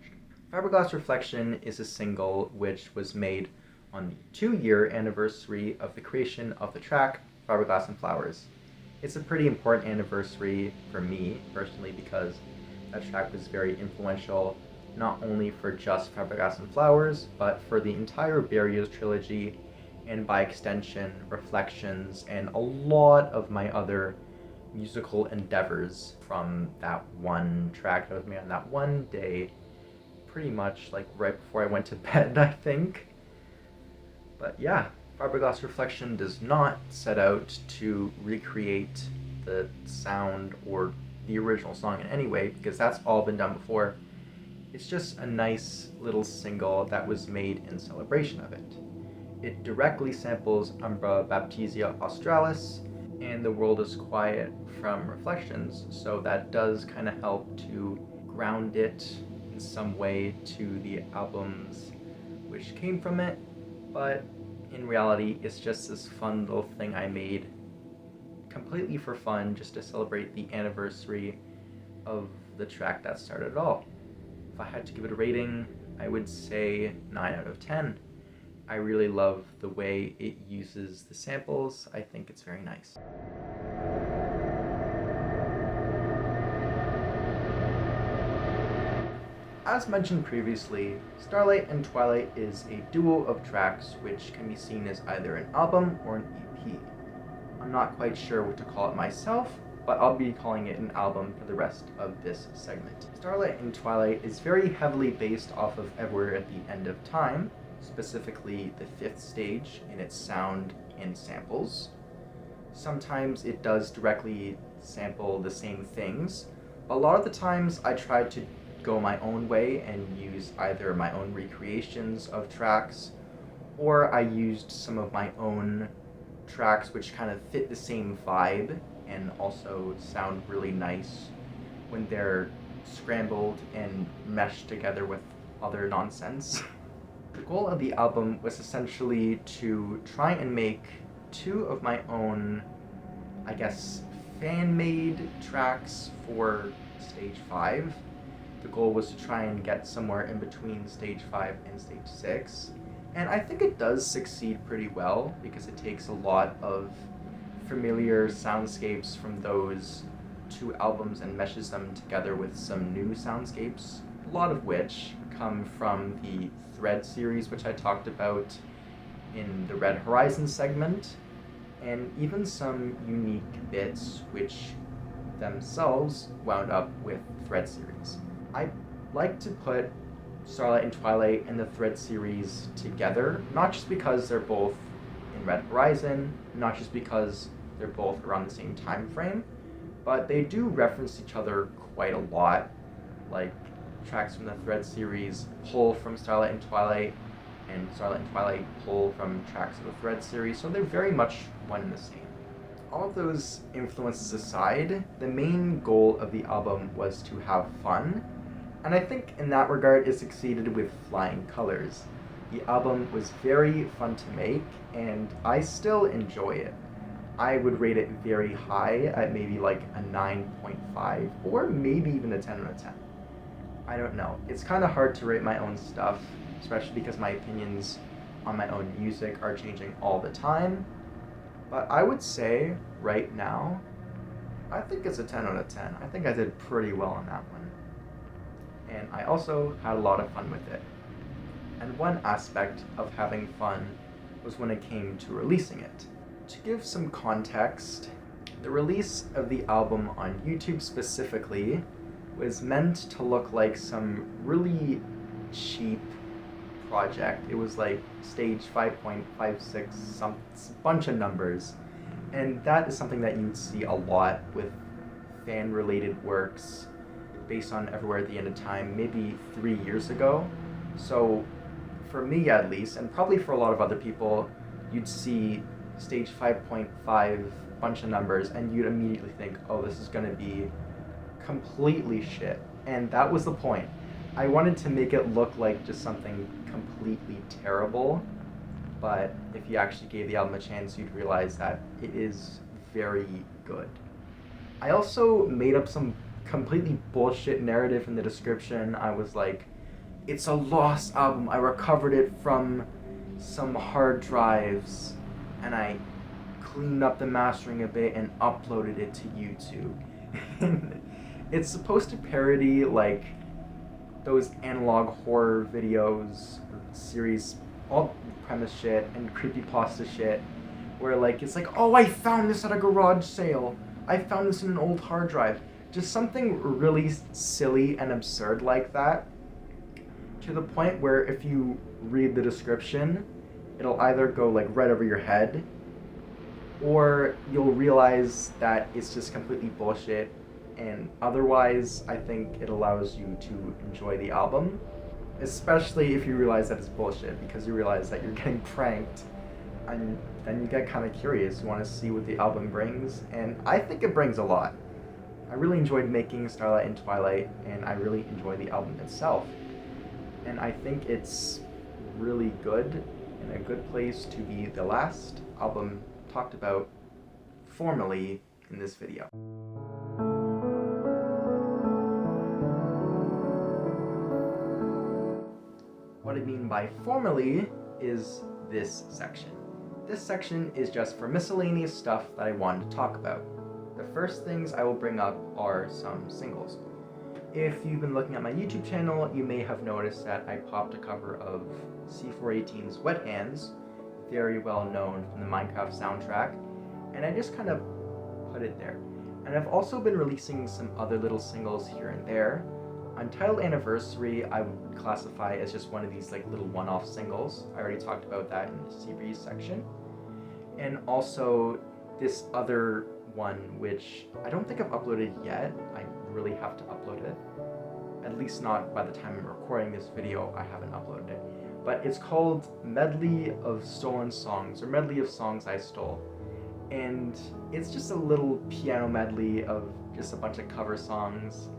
Fiberglass Reflection is a single which was made on the 2-year anniversary of the creation of the track Fiberglass and Flowers. It's a pretty important anniversary for me personally because that track was very influential not only for just Fiberglass and Flowers, but for the entire Barriers trilogy, and by extension, Reflections, and a lot of my other musical endeavors from that one track that was made on that one day, pretty much like right before I went to bed, I think. But yeah, Fiberglass Reflection does not set out to recreate the sound or the original song in any way, because that's all been done before. It's just a nice little single that was made in celebration of it. It directly samples Umbra Baptisia Australis and The World is Quiet from Reflections, so that does kind of help to ground it in some way to the albums which came from it, but in reality it's just this fun little thing I made completely for fun, just to celebrate the anniversary of the track that started it all. If I had to give it a rating, I would say 9 out of 10. I really love the way it uses the samples. I think it's very nice. As mentioned previously, Starlight and Twilight is a duo of tracks which can be seen as either an album or an EP. I'm not quite sure what to call it myself, but I'll be calling it an album for the rest of this segment. Starlight and Twilight is very heavily based off of Everywhere at the End of Time, specifically the fifth stage in its sound and samples. Sometimes it does directly sample the same things. A lot of the times I try to go my own way and use either my own recreations of tracks, or I used some of my own tracks which kind of fit the same vibe and also sound really nice when they're scrambled and meshed together with other nonsense. The goal of the album was essentially to try and make two of my own, I guess, fan-made tracks for Stage 5. The goal was to try and get somewhere in between Stage 5 and Stage 6. And I think it does succeed pretty well because it takes a lot of familiar soundscapes from those two albums and meshes them together with some new soundscapes, a lot of which come from the Thread series, which I talked about in the Red Horizon segment, and even some unique bits which themselves wound up with Thread series. I like to put Starlight and Twilight and the Thread series together, not just because they're both in Red Horizon, not just because they're both around the same time frame, but they do reference each other quite a lot. Like, tracks from the Thread series pull from Starlight and Twilight Twilight pull from tracks of the Thread series, so they're very much one and the same. All of those influences aside, the main goal of the album was to have fun, and I think in that regard it succeeded with flying colors. The album was very fun to make, and I still enjoy it. I would rate it very high at maybe like a 9.5, or maybe even a 10 out of 10. I don't know. It's kind of hard to rate my own stuff, especially because my opinions on my own music are changing all the time. But I would say, right now, I think it's a 10 out of 10. I think I did pretty well on that one. And I also had a lot of fun with it. And one aspect of having fun was when it came to releasing it. To give some context, the release of the album on YouTube specifically was meant to look like some really cheap project. It was like stage 5.56, some bunch of numbers. And that is something that you would see a lot with fan-related works based on Everywhere at the End of Time, maybe 3 years ago. So for me at least, and probably for a lot of other people, you'd see stage 5.5, bunch of numbers, and you'd immediately think, oh, this is going to be completely shit. And that was the point. I wanted to make it look like just something completely terrible, but if you actually gave the album a chance, you'd realize that it is very good. I also made up some completely bullshit narrative in the description. I was like, it's a lost album. I recovered it from some hard drives, and I cleaned up the mastering a bit and uploaded it to YouTube. It's supposed to parody like those analog horror videos, series, all premise shit and creepypasta shit, where like it's like, oh, I found this at a garage sale. I found this in an old hard drive. Just something really silly and absurd like that, to the point where if you read the description, it'll either go like right over your head, or you'll realize that it's just completely bullshit. And otherwise, I think it allows you to enjoy the album, especially if you realize that it's bullshit, because you realize that you're getting pranked, and then you get kind of curious. You want to see what the album brings, and I think it brings a lot. I really enjoyed making Starlight and Twilight, and I really enjoy the album itself. And I think it's really good, and a good place to be the last album talked about formally in this video. What I mean by formally is this section. This section is just for miscellaneous stuff that I wanted to talk about. The first things I will bring up are some singles. If you've been looking at my YouTube channel, you may have noticed that I popped a cover of C418's Wet Hands, very well known from the Minecraft soundtrack, and I just kind of put it there. And I've also been releasing some other little singles here and there. Untitled Anniversary I would classify as just one of these like little one-off singles. I already talked about that in the Seabreeze section. And also this other one, which I don't think I've uploaded yet. I really have to upload it. At least not by the time I'm recording this video, I haven't uploaded it. But it's called Medley of Stolen Songs, or Medley of Songs I Stole. And it's just a little piano medley of just a bunch of cover songs.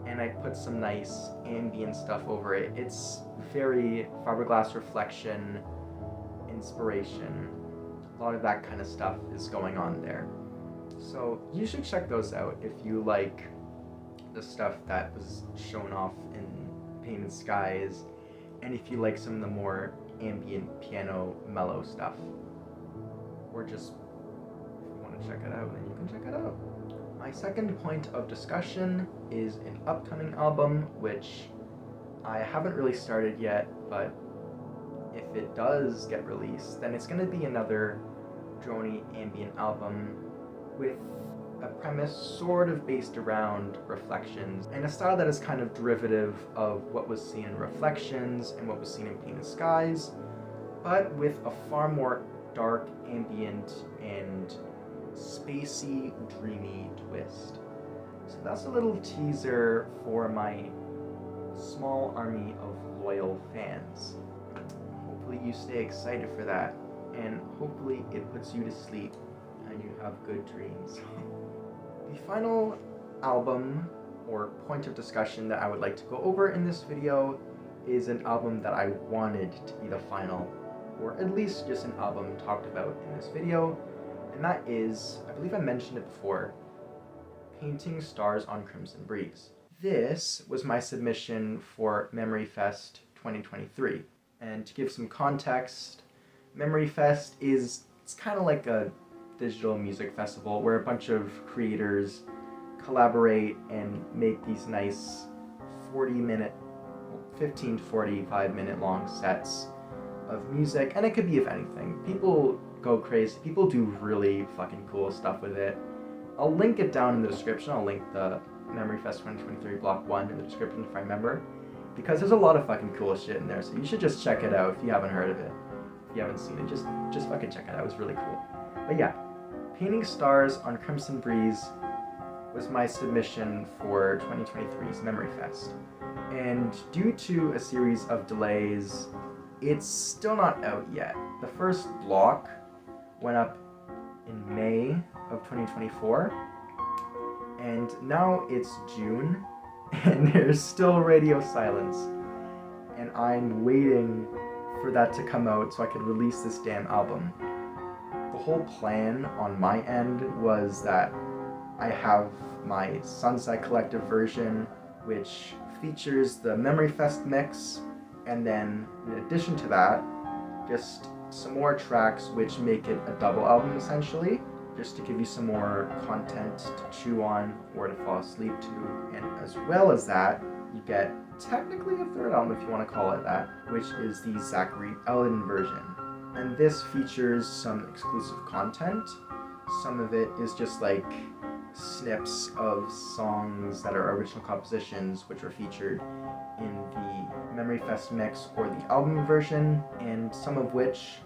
And I put some nice ambient stuff over it. It's very Fiberglass Reflection, inspiration. A lot of that kind of stuff is going on there. So you should check those out if you like the stuff that was shown off in Painted Skies, and if you like some of the more ambient piano mellow stuff. Or just, if you want to check it out, then you can check it out. My second point of discussion is an upcoming album, which I haven't really started yet, but if it does get released, then it's going to be another drony ambient album with a premise sort of based around Reflections, and a style that is kind of derivative of what was seen in Reflections and what was seen in Painted Skies, but with a far more dark, ambient, and spacey, dreamy twist. So that's a little teaser for my small army of loyal fans. Hopefully you stay excited for that, and hopefully it puts you to sleep and you have good dreams. The final album or point of discussion that I would like to go over in this video is an album that I wanted to be the final, or at least just an album talked about in this video, and that is, I believe I mentioned it before, Painting Stars on Crimson Breeze. This was my submission for Memory Fest 2023, and to give some context, Memory Fest it's kind of like a digital music festival where a bunch of creators collaborate and make these nice 15 to 45 minute long sets of music, and it could be of anything. People go crazy. People do really fucking cool stuff with it. I'll link it down in the description. I'll link the Memory Fest 2023 Block 1 in the description if I remember, because there's a lot of fucking cool shit in there, so you should just check it out if you haven't heard of it. If you haven't seen it, just fucking check it out. It was really cool. But yeah, Painting Stars on Crimson Breeze was my submission for 2023's Memory Fest. And due to a series of delays, it's still not out yet. The first block went up in May of 2024, and now it's June, and there's still radio silence. And I'm waiting for that to come out so I could release this damn album. The whole plan on my end was that I have my Sunset Collective version, which features the Memory Fest mix, and then in addition to that, just some more tracks which make it a double album essentially, just to give you some more content to chew on or to fall asleep to. And as well as that, you get technically a third album if you want to call it that, which is the Zachary Ellen version. And this features some exclusive content. Some of it is just like snips of songs that are original compositions which were featured in the Memory Fest mix or the album version, and some of which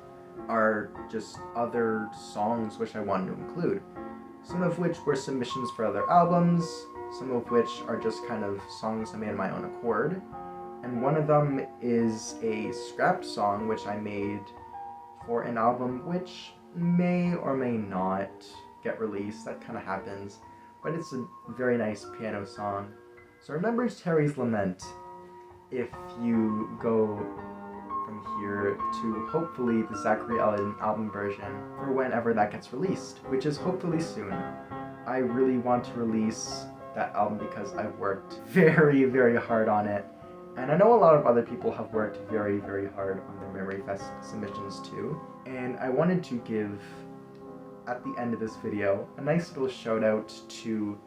are just other songs which I wanted to include. Some of which were submissions for other albums, some of which are just kind of songs I made on my own accord, and one of them is a scrapped song which I made for an album which may or may not get released. That kind of happens, but it's a very nice piano song. So remember Terry's Lament if you go from here to hopefully the Zachary Ellen album version for whenever that gets released, which is hopefully soon. I really want to release that album because I've worked very, very hard on it, and I know a lot of other people have worked very, very hard on their Memory Fest submissions too, and I wanted to give, at the end of this video, a nice little shout out to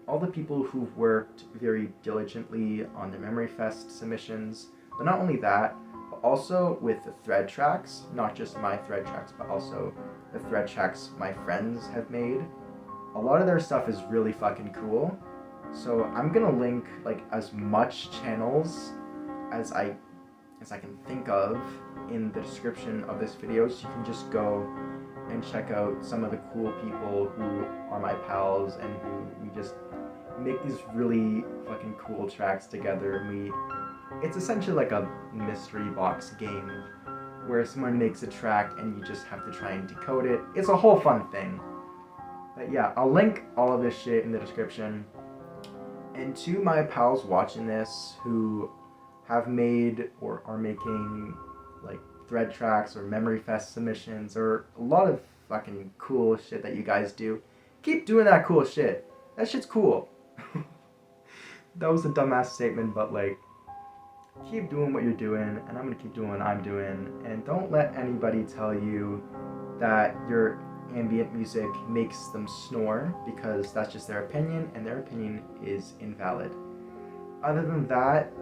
all the people who've worked very diligently on the Memory Fest submissions, but not only that, but also with the thread tracks, not just my thread tracks, but also the thread tracks my friends have made. A lot of their stuff is really fucking cool. So I'm gonna link like as much channels as I can think of in the description of this video, so you can just go and check out some of the cool people who are my pals and who we just make these really fucking cool tracks together. And it's essentially like a mystery box game where someone makes a track and you just have to try and decode it. It's a whole fun thing. But yeah, I'll link all of this shit in the description. And to my pals watching this who have made or are making like thread tracks or Memory Fest submissions or a lot of fucking cool shit that you guys do, keep doing that cool shit. That shit's cool. That was a dumbass statement, but like, keep doing what you're doing, and I'm gonna keep doing what I'm doing. And don't let anybody tell you that your ambient music makes them snore, because that's just their opinion, and their opinion is invalid. Other than that,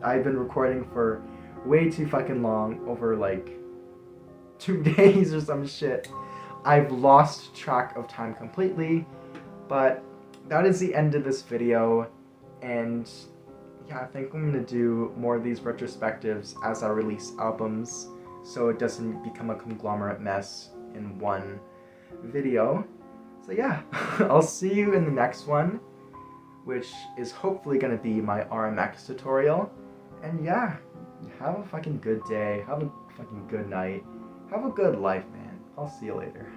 I've been recording for way too fucking long, over like 2 days or some shit. I've lost track of time completely, but that is the end of this video. And yeah, I think I'm gonna do more of these retrospectives as I release albums, so it doesn't become a conglomerate mess in one video. So yeah, I'll see you in the next one, which is hopefully gonna be my RMX tutorial. And yeah, have a fucking good day, have a fucking good night, have a good life, man. I'll see you later.